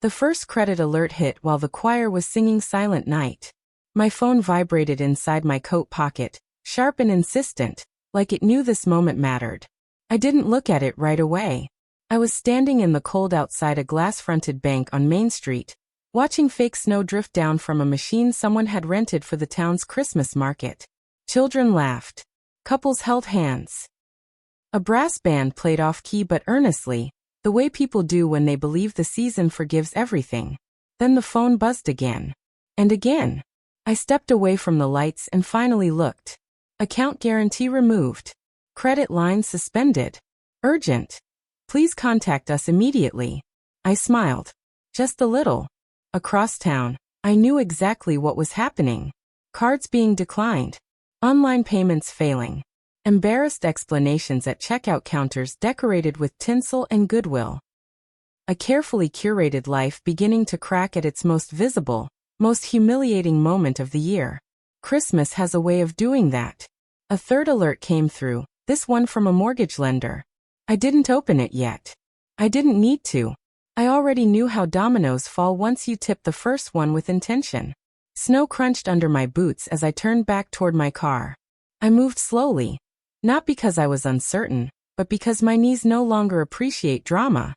The first credit alert hit while the choir was singing Silent Night. My phone vibrated inside my coat pocket, sharp and insistent, like it knew this moment mattered. I didn't look at it right away. I was standing in the cold outside a glass-fronted bank on Main Street, watching fake snow drift down from a machine someone had rented for the town's Christmas market. Children laughed. Couples held hands. A brass band played off-key but earnestly, the way people do when they believe the season forgives everything. Then the phone buzzed again. And again. I stepped away from the lights and finally looked. Account guarantee removed. Credit line suspended. Urgent. Please contact us immediately. I smiled. Just a little. Across town, I knew exactly what was happening. Cards being declined. Online payments failing. Embarrassed explanations at checkout counters decorated with tinsel and goodwill. A carefully curated life beginning to crack at its most visible, most humiliating moment of the year. Christmas has a way of doing that. A third alert came through, this one from a mortgage lender. I didn't open it yet. I didn't need to. I already knew how dominoes fall once you tip the first one with intention. Snow crunched under my boots as I turned back toward my car. I moved slowly. Not because I was uncertain, but because my knees no longer appreciate drama.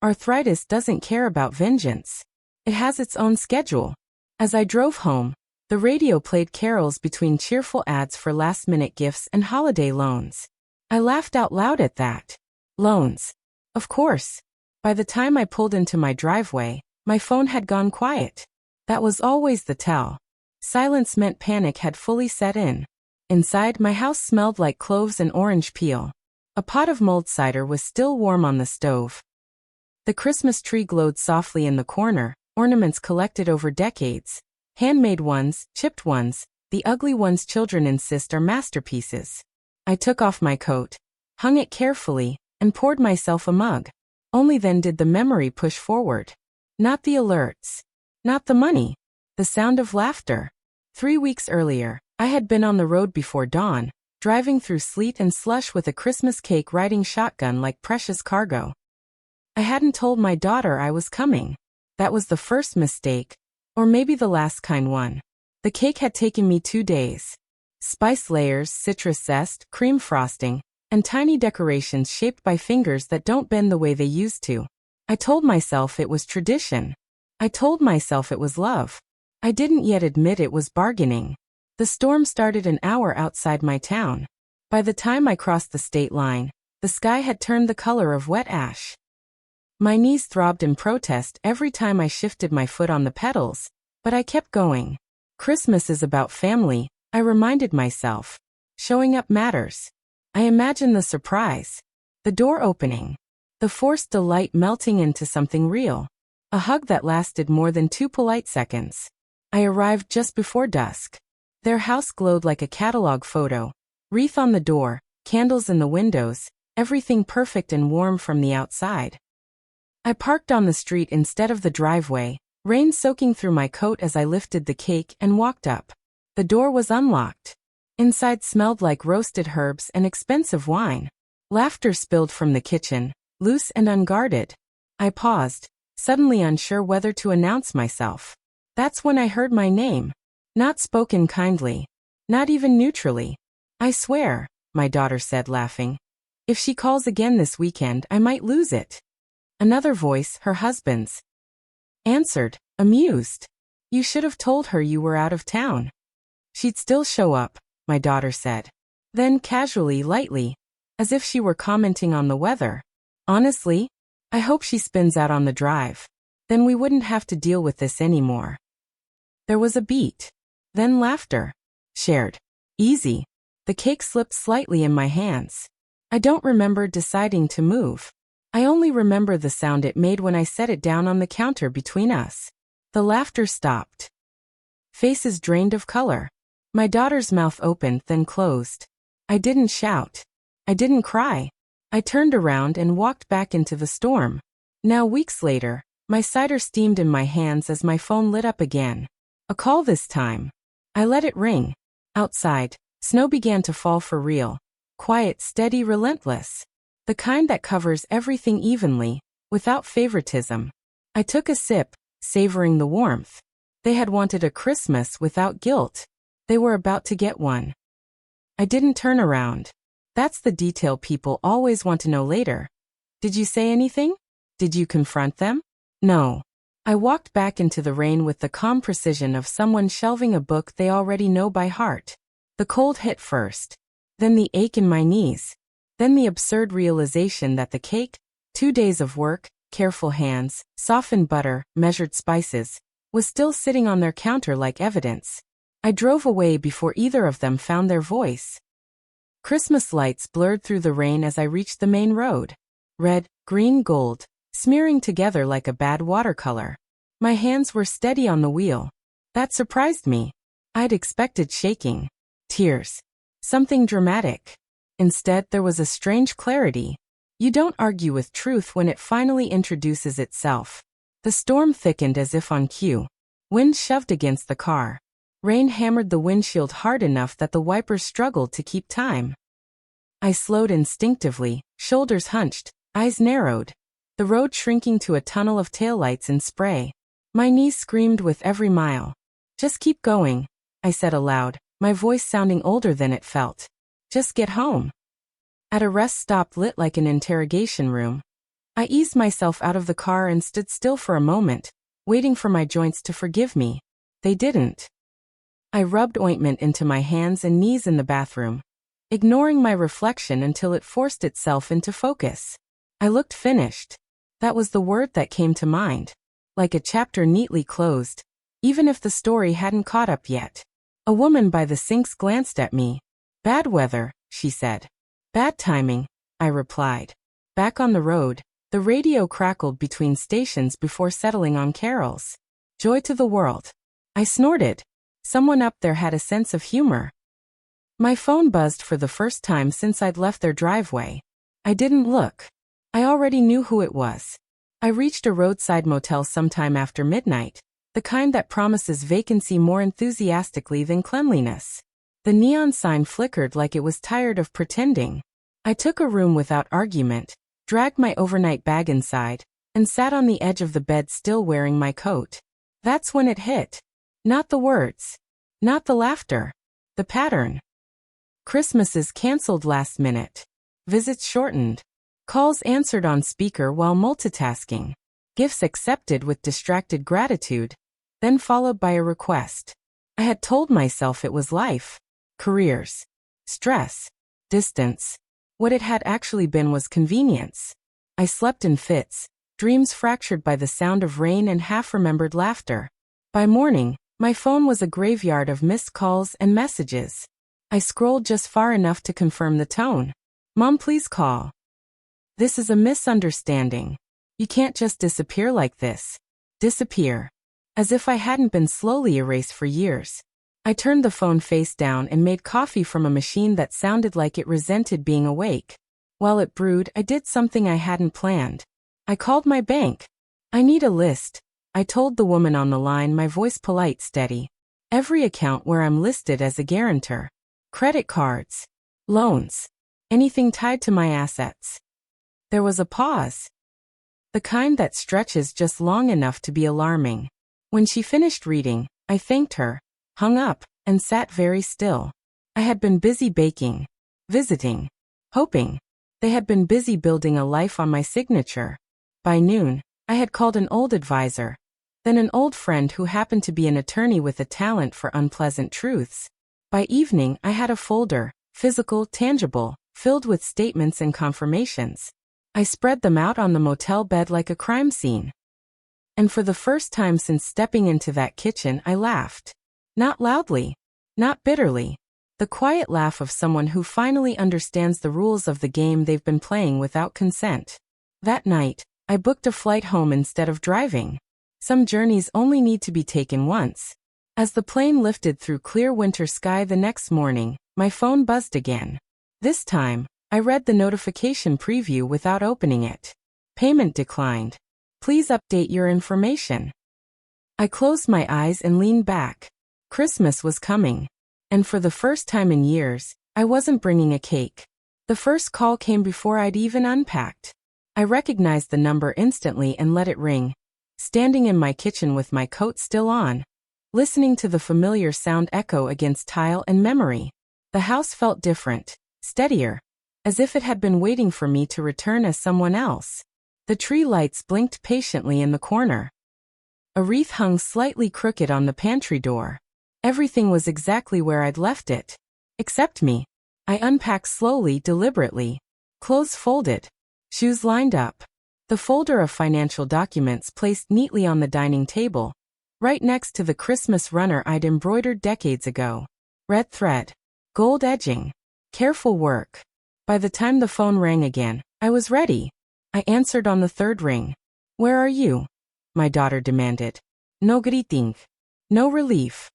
Arthritis doesn't care about vengeance. It has its own schedule. As I drove home, the radio played carols between cheerful ads for last-minute gifts and holiday loans. I laughed out loud at that. Loans. Of course. By the time I pulled into my driveway, my phone had gone quiet. That was always the tell. Silence meant panic had fully set in. Inside, my house smelled like cloves and orange peel. A pot of mulled cider was still warm on the stove. The Christmas tree glowed softly in the corner, ornaments collected over decades. Handmade ones, chipped ones, the ugly ones children insist are masterpieces. I took off my coat, hung it carefully, and poured myself a mug. Only then did the memory push forward. Not the alerts. Not the money. The sound of laughter. 3 weeks earlier, I had been on the road before dawn, driving through sleet and slush with a Christmas cake riding shotgun like precious cargo. I hadn't told my daughter I was coming. That was the first mistake, or maybe the last kind one. The cake had taken me 2 days. Spice layers, citrus zest, cream frosting, and tiny decorations shaped by fingers that don't bend the way they used to. I told myself it was tradition. I told myself it was love. I didn't yet admit it was bargaining. The storm started an hour outside my town. By the time I crossed the state line, the sky had turned the color of wet ash. My knees throbbed in protest every time I shifted my foot on the pedals, but I kept going. Christmas is about family, I reminded myself. Showing up matters. I imagined the surprise. The door opening. The forced delight melting into something real. A hug that lasted more than 2 polite seconds. I arrived just before dusk. Their house glowed like a catalog photo. Wreath on the door, candles in the windows, everything perfect and warm from the outside. I parked on the street instead of the driveway, rain soaking through my coat as I lifted the cake and walked up. The door was unlocked. Inside smelled like roasted herbs and expensive wine. Laughter spilled from the kitchen, loose and unguarded. I paused, suddenly unsure whether to announce myself. That's when I heard my name. Not spoken kindly. Not even neutrally. I swear, my daughter said, laughing. If she calls again this weekend, I might lose it. Another voice, her husband's, answered, amused. You should have told her you were out of town. She'd still show up, my daughter said. Then casually, lightly, as if she were commenting on the weather. Honestly, I hope she spins out on the drive. Then we wouldn't have to deal with this anymore. There was a beat. Then laughter. Shared. Easy. The cake slipped slightly in my hands. I don't remember deciding to move. I only remember the sound it made when I set it down on the counter between us. The laughter stopped. Faces drained of color. My daughter's mouth opened, then closed. I didn't shout. I didn't cry. I turned around and walked back into the storm. Now, weeks later, my cider steamed in my hands as my phone lit up again. A call this time. I let it ring. Outside, snow began to fall for real. Quiet, steady, relentless. The kind that covers everything evenly, without favoritism. I took a sip, savoring the warmth. They had wanted a Christmas without guilt. They were about to get one. I didn't turn around. That's the detail people always want to know later. Did you say anything? Did you confront them? No. I walked back into the rain with the calm precision of someone shelving a book they already know by heart. The cold hit first. Then the ache in my knees. Then the absurd realization that the cake, 2 days of work, careful hands, softened butter, measured spices, was still sitting on their counter like evidence. I drove away before either of them found their voice. Christmas lights blurred through the rain as I reached the main road. Red, green, gold, smearing together like a bad watercolor. My hands were steady on the wheel. That surprised me. I'd expected shaking. Tears. Something dramatic. Instead, there was a strange clarity. You don't argue with truth when it finally introduces itself. The storm thickened as if on cue. Wind shoved against the car. Rain hammered the windshield hard enough that the wipers struggled to keep time. I slowed instinctively, shoulders hunched, eyes narrowed. The road shrinking to a tunnel of taillights and spray. My knees screamed with every mile. Just keep going, I said aloud, my voice sounding older than it felt. Just get home. At a rest stop lit like an interrogation room. I eased myself out of the car and stood still for a moment, waiting for my joints to forgive me. They didn't. I rubbed ointment into my hands and knees in the bathroom, ignoring my reflection until it forced itself into focus. I looked finished. That was the word that came to mind. Like a chapter neatly closed, even if the story hadn't caught up yet. A woman by the sinks glanced at me. Bad weather, she said. Bad timing, I replied. Back on the road, the radio crackled between stations before settling on carols. Joy to the world. I snorted. Someone up there had a sense of humor. My phone buzzed for the first time since I'd left their driveway. I didn't look. I already knew who it was. I reached a roadside motel sometime after midnight, the kind that promises vacancy more enthusiastically than cleanliness. The neon sign flickered like it was tired of pretending. I took a room without argument, dragged my overnight bag inside, and sat on the edge of the bed still wearing my coat. That's when it hit. Not the words. Not the laughter. The pattern. Christmases canceled last minute. Visits shortened. Calls answered on speaker while multitasking. Gifts accepted with distracted gratitude, then followed by a request. I had told myself it was life. Careers. Stress. Distance. What it had actually been was convenience. I slept in fits, dreams fractured by the sound of rain and half-remembered laughter. By morning, my phone was a graveyard of missed calls and messages. I scrolled just far enough to confirm the tone. Mom, please call. This is a misunderstanding. You can't just disappear like this. Disappear. As if I hadn't been slowly erased for years. I turned the phone face down and made coffee from a machine that sounded like it resented being awake. While it brewed, I did something I hadn't planned. I called my bank. I need a list, I told the woman on the line, my voice polite, steady. Every account where I'm listed as a guarantor. Credit cards. Loans. Anything tied to my assets. There was a pause. The kind that stretches just long enough to be alarming. When she finished reading, I thanked her, hung up, and sat very still. I had been busy baking, visiting, hoping. They had been busy building a life on my signature. By noon, I had called an old advisor, then an old friend who happened to be an attorney with a talent for unpleasant truths. By evening, I had a folder, physical, tangible, filled with statements and confirmations. I spread them out on the motel bed like a crime scene. And for the first time since stepping into that kitchen, I laughed. Not loudly, not bitterly. The quiet laugh of someone who finally understands the rules of the game they've been playing without consent. That night, I booked a flight home instead of driving. Some journeys only need to be taken once. As the plane lifted through clear winter sky the next morning, my phone buzzed again. This time, I read the notification preview without opening it. Payment declined. Please update your information. I closed my eyes and leaned back. Christmas was coming. And for the first time in years, I wasn't bringing a cake. The first call came before I'd even unpacked. I recognized the number instantly and let it ring. standing in my kitchen with my coat still on, listening to the familiar sound echo against tile and memory. The house felt different, steadier, as if it had been waiting for me to return as someone else. The tree lights blinked patiently in the corner. A wreath hung slightly crooked on the pantry door. Everything was exactly where I'd left it. Except me. I unpacked slowly, deliberately. Clothes folded. Shoes lined up. The folder of financial documents placed neatly on the dining table, right next to the Christmas runner I'd embroidered decades ago. Red thread. Gold edging. Careful work. By the time the phone rang again, I was ready. I answered on the third ring. "Where are you?" my daughter demanded. No greeting. No relief.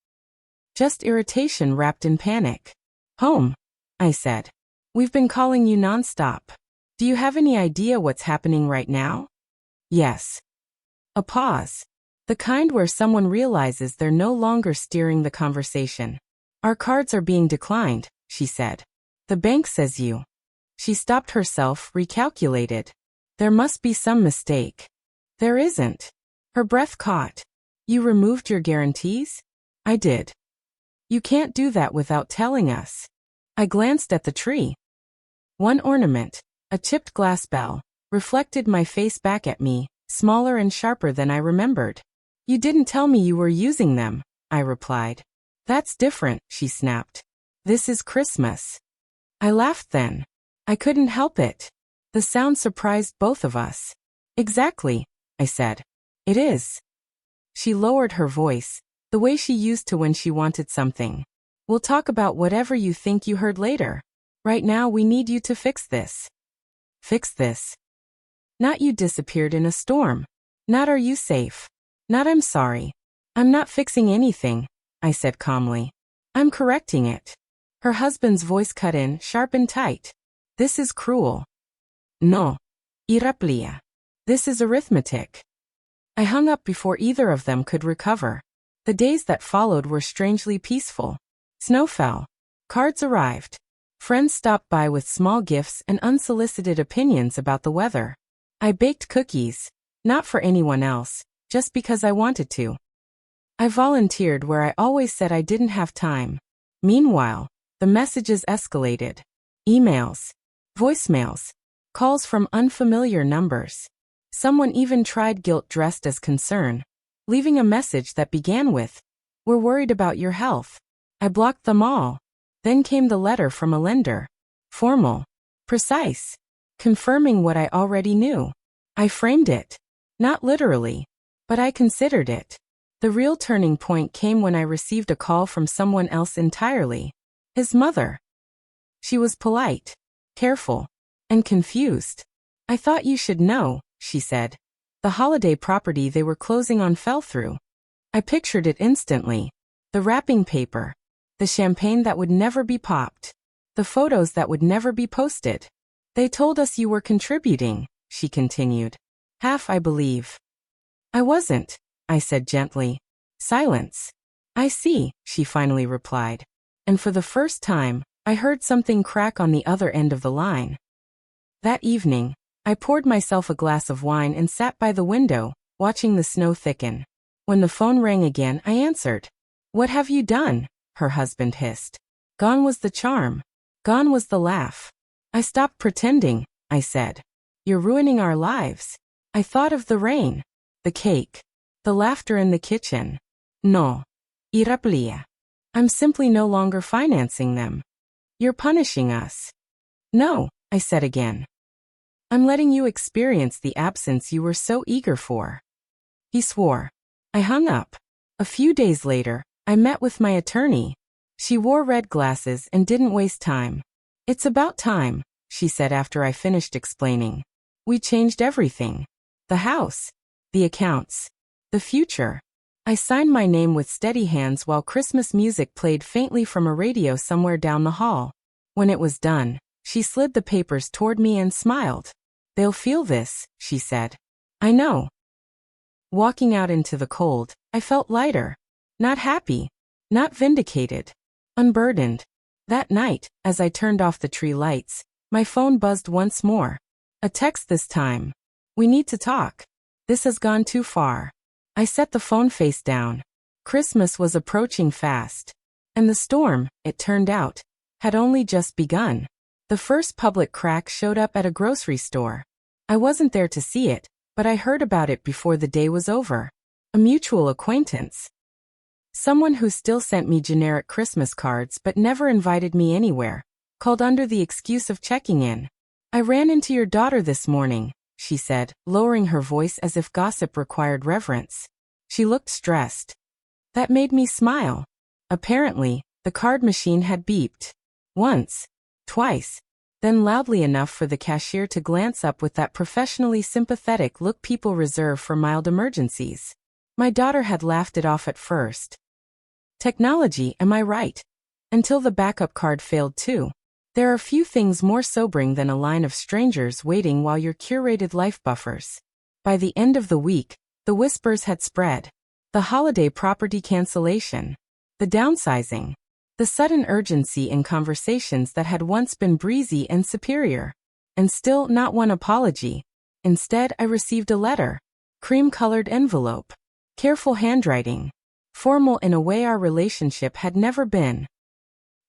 Just irritation wrapped in panic. "Home," I said. "We've been calling you nonstop. Do you have any idea what's happening right now?" "Yes." A pause. The kind where someone realizes they're no longer steering the conversation. "Our cards are being declined," she said. "The bank says you." She stopped herself, recalculated. "There must be some mistake." "There isn't." Her breath caught. "You removed your guarantees?" "I did." "You can't do that without telling us." I glanced at the tree. One ornament, a chipped glass bell, reflected my face back at me, smaller and sharper than I remembered. "You didn't tell me you were using them," I replied. "That's different," she snapped. "This is Christmas." I laughed then. I couldn't help it. The sound surprised both of us. "Exactly," I said. "It is." She lowered her voice, the way she used to when she wanted something. "We'll talk about whatever you think you heard later. Right now we need you to fix this." "Fix this?" "Not you disappeared in a storm. Not are you safe. Not I'm sorry. I'm not fixing anything," I said calmly. "I'm correcting it." Her husband's voice cut in, sharp and tight. "This is cruel." "No. Iraplia. This is arithmetic." I hung up before either of them could recover. The days that followed were strangely peaceful. Snow fell. Cards arrived. Friends stopped by with small gifts and unsolicited opinions about the weather. I baked cookies, not for anyone else, just because I wanted to. I volunteered where I always said I didn't have time. Meanwhile, the messages escalated. Emails, voicemails, calls from unfamiliar numbers. Someone even tried guilt dressed as concern, leaving a message that began with, "We're worried about your health." I blocked them all. Then came the letter from a lender. Formal, precise, confirming what I already knew. I framed it. Not literally, but I considered it. The real turning point came when I received a call from someone else entirely. His mother. She was polite, careful, and confused. "I thought you should know," she said. "The holiday property they were closing on fell through." I pictured it instantly. The wrapping paper. The champagne that would never be popped. The photos that would never be posted. "They told us you were contributing," she continued. "Half, I believe." "I wasn't," I said gently. Silence. "I see," she finally replied. And for the first time, I heard something crack on the other end of the line. That evening, I poured myself a glass of wine and sat by the window, watching the snow thicken. When the phone rang again, I answered. "What have you done?" her husband hissed. Gone was the charm. Gone was the laugh. "I stopped pretending," I said. "You're ruining our lives." I thought of the rain, the cake, the laughter in the kitchen. "No. Iraplia. I'm simply no longer financing them." "You're punishing us." "No," I said again. "I'm letting you experience the absence you were so eager for." He swore. I hung up. A few days later, I met with my attorney. She wore red glasses and didn't waste time. "It's about time," she said after I finished explaining. "We changed everything. The house, the accounts, the future." I signed my name with steady hands while Christmas music played faintly from a radio somewhere down the hall. When it was done, she slid the papers toward me and smiled. "They'll feel this," she said. "I know." Walking out into the cold, I felt lighter. Not happy. Not vindicated. Unburdened. That night, as I turned off the tree lights, my phone buzzed once more. A text this time. "We need to talk. This has gone too far." I set the phone face down. Christmas was approaching fast. And the storm, it turned out, had only just begun. The first public crack showed up at a grocery store. I wasn't there to see it, but I heard about it before the day was over. A mutual acquaintance. Someone who still sent me generic Christmas cards but never invited me anywhere, called under the excuse of checking in. I ran into your daughter this morning, she said, lowering her voice as if gossip required reverence. She looked stressed. That made me smile. Apparently, the card machine had beeped. Once. Twice. Then loudly enough for the cashier to glance up with that professionally sympathetic look people reserve for mild emergencies. My daughter had laughed it off at first. Technology, am I right? Until the backup card failed too. There are few things more sobering than a line of strangers waiting while your curated life buffers. By the end of the week, the whispers had spread. The holiday property cancellation. The downsizing. The sudden urgency in conversations that had once been breezy and superior. And still not one apology. Instead, I received a letter. Cream-colored envelope. Careful handwriting. Formal in a way our relationship had never been.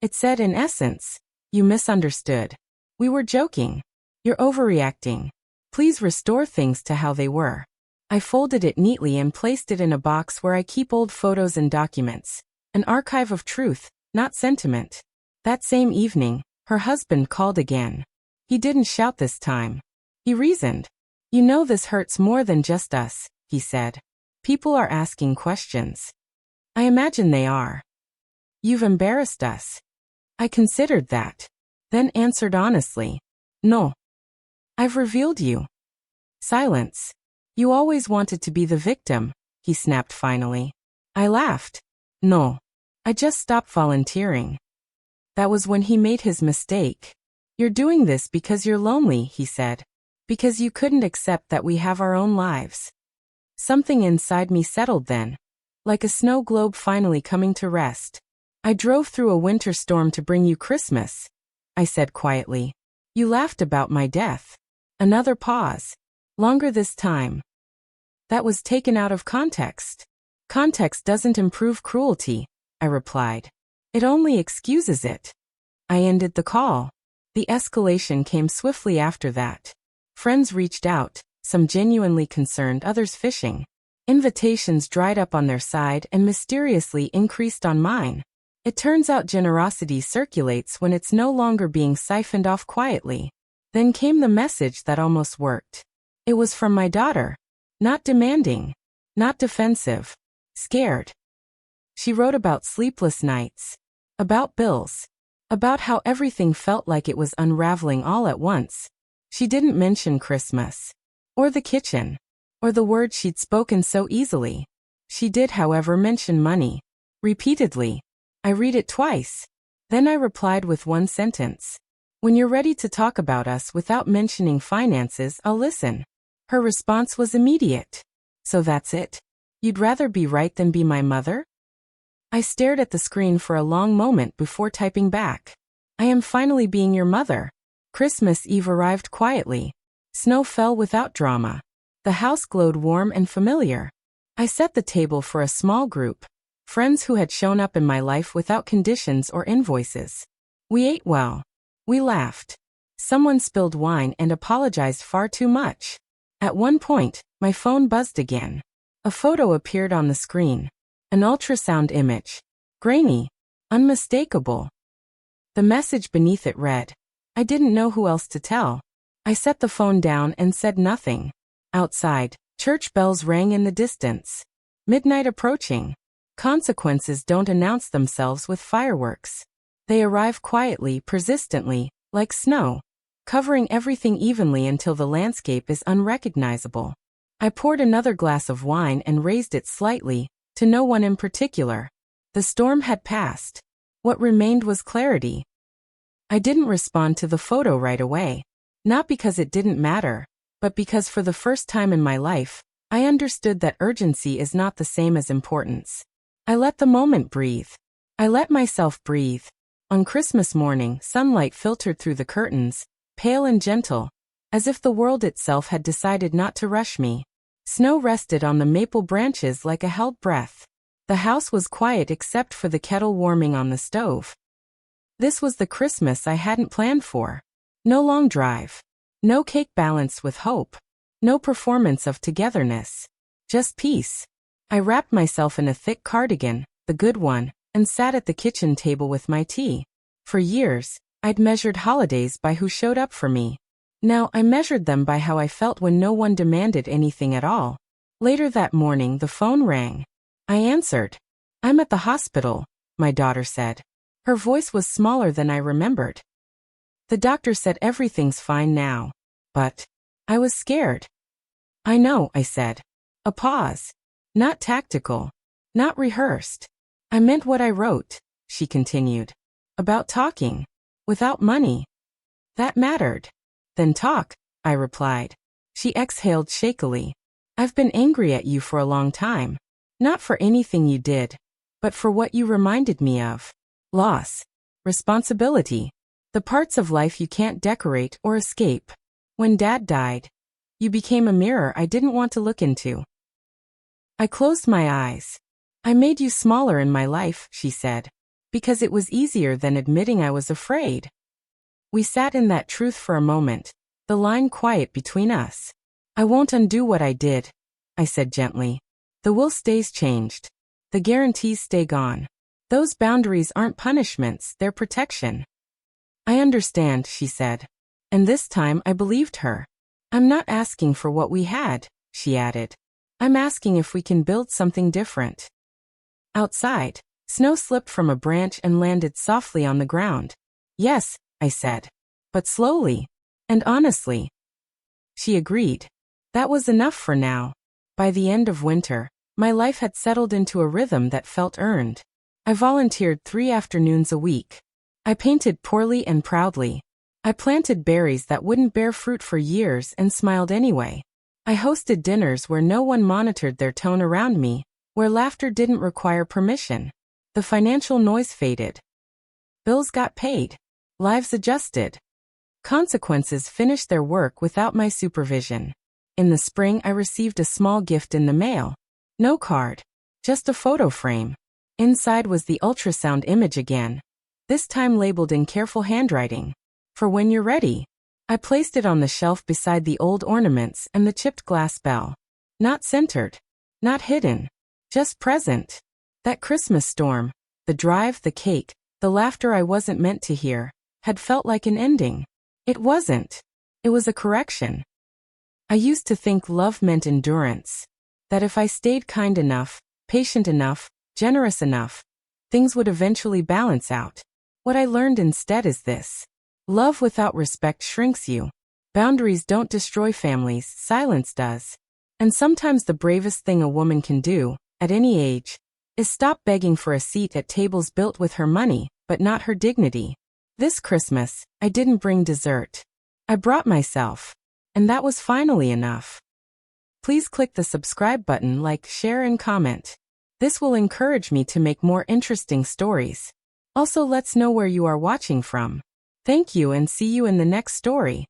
It said in essence, you misunderstood. We were joking. You're overreacting. Please restore things to how they were. I folded it neatly and placed it in a box where I keep old photos and documents. An archive of truth, not sentiment. That same evening, her husband called again. He didn't shout this time. He reasoned. You know this hurts more than just us, he said. People are asking questions. I imagine they are. You've embarrassed us. I considered that. Then answered honestly. No. I've revealed you. Silence. You always wanted to be the victim, he snapped finally. I laughed. No. I just stopped volunteering. That was when he made his mistake. You're doing this because you're lonely, he said. Because you couldn't accept that we have our own lives. Something inside me settled then. Like a snow globe finally coming to rest. I drove through a winter storm to bring you Christmas, I said quietly. You laughed about my death. Another pause. Longer this time. That was taken out of context. Context doesn't improve cruelty, I replied. It only excuses it. I ended the call. The escalation came swiftly after that. Friends reached out, some genuinely concerned, others fishing. Invitations dried up on their side and mysteriously increased on mine. It turns out generosity circulates when it's no longer being siphoned off quietly. Then came the message that almost worked. It was from my daughter. Not demanding. Not defensive. Scared. She wrote about sleepless nights. About bills. About how everything felt like it was unraveling all at once. She didn't mention Christmas. Or the kitchen. Or the word she'd spoken so easily. She did, however, mention money. Repeatedly. I read it twice. Then I replied with one sentence. When you're ready to talk about us without mentioning finances, I'll listen. Her response was immediate. So that's it? You'd rather be right than be my mother? I stared at the screen for a long moment before typing back. I am finally being your mother. Christmas Eve arrived quietly. Snow fell without drama. The house glowed warm and familiar. I set the table for a small group. Friends who had shown up in my life without conditions or invoices. We ate well. We laughed. Someone spilled wine and apologized far too much. At one point, my phone buzzed again. A photo appeared on the screen. An ultrasound image. Grainy. Unmistakable. The message beneath it read, I didn't know who else to tell. I set the phone down and said nothing. Outside, church bells rang in the distance. Midnight approaching. Consequences don't announce themselves with fireworks. They arrive quietly, persistently, like snow, covering everything evenly until the landscape is unrecognizable. I poured another glass of wine and raised it slightly, to no one in particular. The storm had passed. What remained was clarity. I didn't respond to the photo right away. Not because it didn't matter, but because for the first time in my life, I understood that urgency is not the same as importance. I let the moment breathe. I let myself breathe. On Christmas morning, sunlight filtered through the curtains, pale and gentle, as if the world itself had decided not to rush me. Snow rested on the maple branches like a held breath. The house was quiet except for the kettle warming on the stove. This was the Christmas I hadn't planned for. No long drive. No cake balanced with hope. No performance of togetherness. Just peace. I wrapped myself in a thick cardigan, the good one, and sat at the kitchen table with my tea. For years, I'd measured holidays by who showed up for me. Now I measured them by how I felt when no one demanded anything at all. Later that morning the phone rang. I answered. "I'm at the hospital," my daughter said. Her voice was smaller than I remembered. "The doctor said everything's fine now." But I was scared. "I know," I said. A pause. Not tactical. Not rehearsed. "I meant what I wrote," she continued. "About talking. Without money. That mattered." "Then talk," I replied. She exhaled shakily. "I've been angry at you for a long time. Not for anything you did, but for what you reminded me of. Loss. Responsibility. The parts of life you can't decorate or escape. When Dad died, you became a mirror I didn't want to look into." I closed my eyes. "I made you smaller in my life," she said, "because it was easier than admitting I was afraid." We sat in that truth for a moment, the line quiet between us. "I won't undo what I did," I said gently. "The will stays changed. The guarantees stay gone. Those boundaries aren't punishments, they're protection." "I understand," she said. And this time I believed her. "I'm not asking for what we had," she added. "I'm asking if we can build something different." Outside, snow slipped from a branch and landed softly on the ground. "Yes," I said. "But slowly. And honestly." She agreed. That was enough for now. By the end of winter, my life had settled into a rhythm that felt earned. I volunteered 3 afternoons a week. I painted poorly and proudly. I planted berries that wouldn't bear fruit for years and smiled anyway. I hosted dinners where no one monitored their tone around me, where laughter didn't require permission. The financial noise faded. Bills got paid. Lives adjusted. Consequences finished their work without my supervision. In the spring I received a small gift in the mail. No card. Just a photo frame. Inside was the ultrasound image again. This time labeled in careful handwriting. "For when you're ready." I placed it on the shelf beside the old ornaments and the chipped glass bell. Not centered. Not hidden. Just present. That Christmas storm, the drive, the cake, the laughter I wasn't meant to hear, had felt like an ending. It wasn't. It was a correction. I used to think love meant endurance. That if I stayed kind enough, patient enough, generous enough, things would eventually balance out. What I learned instead is this. Love without respect shrinks you. Boundaries don't destroy families, silence does. And sometimes the bravest thing a woman can do, at any age, is stop begging for a seat at tables built with her money, but not her dignity. This Christmas, I didn't bring dessert. I brought myself. And that was finally enough. Please click the subscribe button, like, share, and comment. This will encourage me to make more interesting stories. Also, let's know where you are watching from. Thank you and see you in the next story.